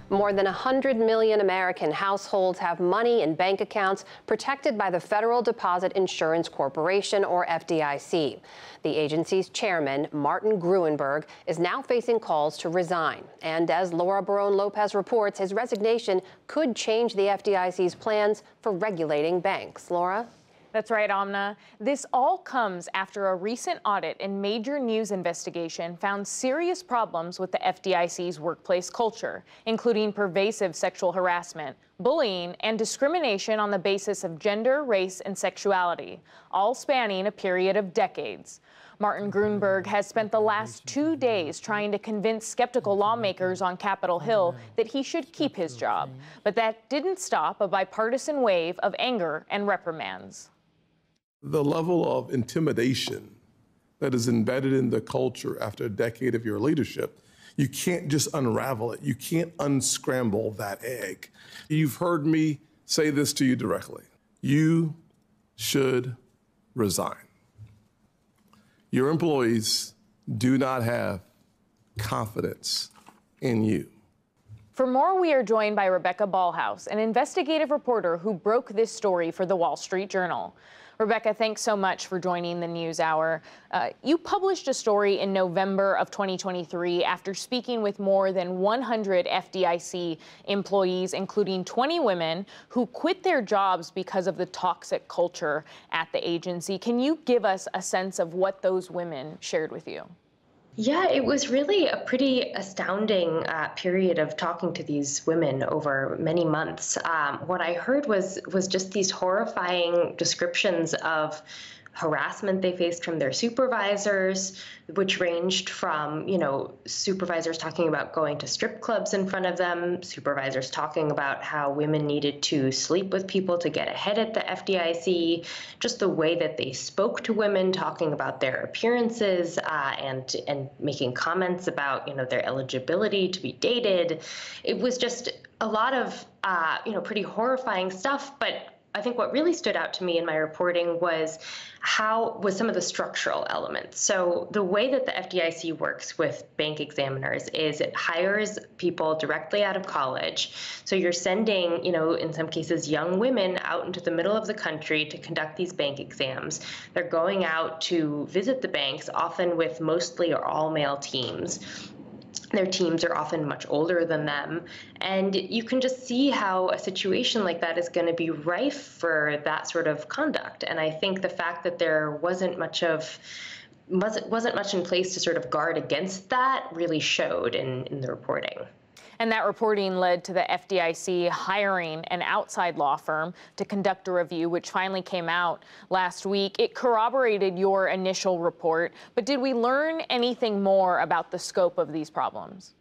More than 100 million American households have money in bank accounts protected by the Federal Deposit Insurance Corporation, or FDIC. The agency's chairman, Martin Gruenberg, is now facing calls to resign. And as Laura Barone-Lopez reports, his resignation could change the FDIC's plans for regulating banks. Laura? That's right, Amna. This all comes after a recent audit and major news investigation found serious problems with the FDIC's workplace culture, including pervasive sexual harassment, bullying, and discrimination on the basis of gender, race, and sexuality, all spanning a period of decades. Martin Gruenberg has spent the last 2 days trying to convince skeptical lawmakers on Capitol Hill that he should keep his job. But that didn't stop a bipartisan wave of anger and reprimands. The level of intimidation that is embedded in the culture after a decade of your leadership, you can't just unravel it. You can't unscramble that egg. You've heard me say this to you directly. You should resign. Your employees do not have confidence in you. For more, we are joined by Rebecca Ballhaus, an investigative reporter who broke this story for the Wall Street Journal. Rebecca, thanks so much for joining the NewsHour. You published a story in November of 2023 after speaking with more than 100 FDIC employees, including 20 women, who quit their jobs because of the toxic culture at the agency. Can you give us a sense of what those women shared with you? Yeah, it was really a pretty astounding period of talking to these women over many months. What I heard was just these horrifying descriptions of harassment they faced from their supervisors, which ranged from, supervisors talking about going to strip clubs in front of them, supervisors talking about how women needed to sleep with people to get ahead at the FDIC, just the way that they spoke to women, talking about their appearances and making comments about, their eligibility to be dated. It was just a lot of, pretty horrifying stuff, but I think what really stood out to me in my reporting was some of the structural elements. So the way that the FDIC works with bank examiners is it hires people directly out of college. So you're sending, in some cases, young women out into the middle of the country to conduct these bank exams. They're going out to visit the banks, often with mostly or all male teams. Their teams are often much older than them. And you can just see how a situation like that is going to be rife for that sort of conduct. And I think the fact that there wasn't much in place to sort of guard against that really showed in the reporting. And that reporting led to the FDIC hiring an outside law firm to conduct a review, which finally came out last week. It corroborated your initial report, but did we learn anything more about the scope of these problems?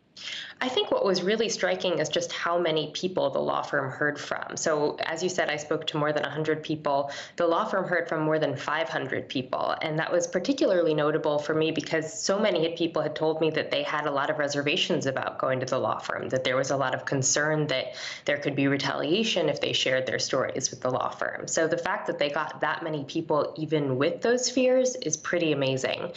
I think what was really striking is just how many people the law firm heard from. So as you said, I spoke to more than 100 people. The law firm heard from more than 500 people. And that was particularly notable for me because so many people had told me that they had a lot of reservations about going to the law firm, that there was a lot of concern that there could be retaliation if they shared their stories with the law firm. So the fact that they got that many people even with those fears is pretty amazing.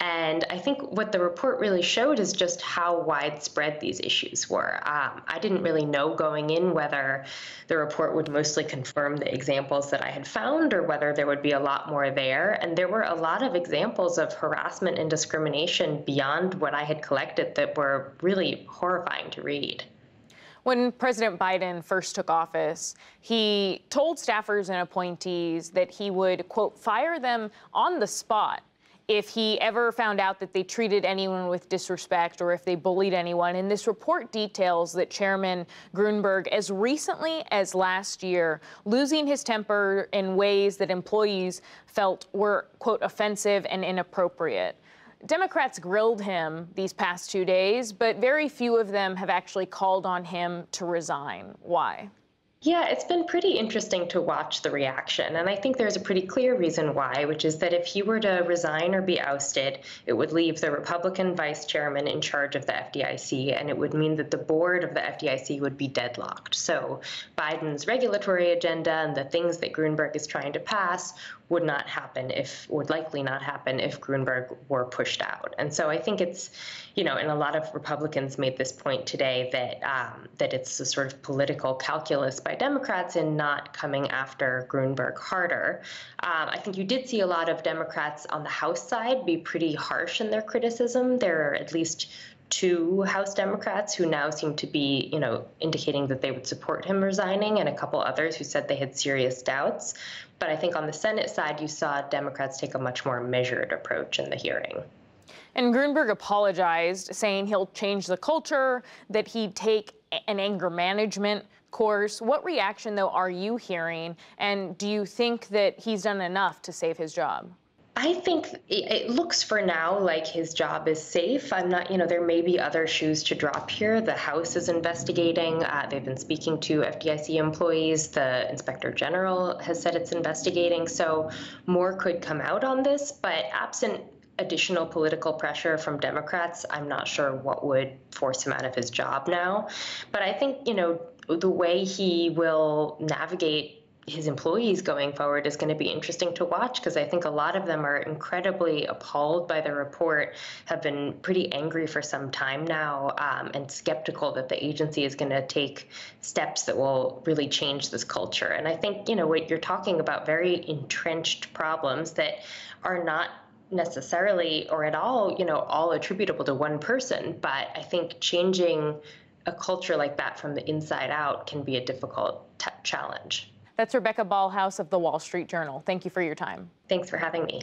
And I think what the report really showed is just how widespread these issues were. I didn't really know going in whether the report would mostly confirm the examples that I had found or whether there would be a lot more there. And there were a lot of examples of harassment and discrimination beyond what I had collected that were really horrifying to read. When President Biden first took office, he told staffers and appointees that he would, quote, fire them on the spot if he ever found out that they treated anyone with disrespect or if they bullied anyone. And this report details that Chairman Gruenberg, as recently as last year, losing his temper in ways that employees felt were, quote, offensive and inappropriate. Democrats grilled him these past 2 days, but very few of them have actually called on him to resign. Why? Yeah, it's been pretty interesting to watch the reaction. And I think there's a pretty clear reason why, which is that if he were to resign or be ousted, it would leave the Republican vice chairman in charge of the FDIC, and it would mean that the board of the FDIC would be deadlocked. So Biden's regulatory agenda and the things that Gruenberg is trying to pass would likely not happen if Gruenberg were pushed out. And so I think it's, and a lot of Republicans made this point today that it's a sort of political calculus by Democrats in not coming after Gruenberg harder. I think you did see a lot of Democrats on the House side be pretty harsh in their criticism. There are at least 2 House Democrats who now seem to be, indicating that they would support him resigning, and a couple others who said they had serious doubts. But I think on the Senate side, you saw Democrats take a much more measured approach in the hearing. And Gruenberg apologized, saying he'll change the culture, that he'd take an anger management course. What reaction, though, are you hearing? And do you think that he's done enough to save his job? I think it looks for now like his job is safe. I'm not, there may be other shoes to drop here. The House is investigating. They've been speaking to FDIC employees. The Inspector General has said it's investigating. So more could come out on this. But absent additional political pressure from Democrats, I'm not sure what would force him out of his job now. But I think, the way he will navigate his employees going forward is going to be interesting to watch, because I think a lot of them are incredibly appalled by the report, have been pretty angry for some time now, and skeptical that the agency is going to take steps that will really change this culture. And I think, what you're talking about, very entrenched problems that are not necessarily or at all, all attributable to one person. But I think changing a culture like that from the inside out can be a difficult challenge. That's Rebecca Ballhaus of The Wall Street Journal. Thank you for your time. Thanks for having me.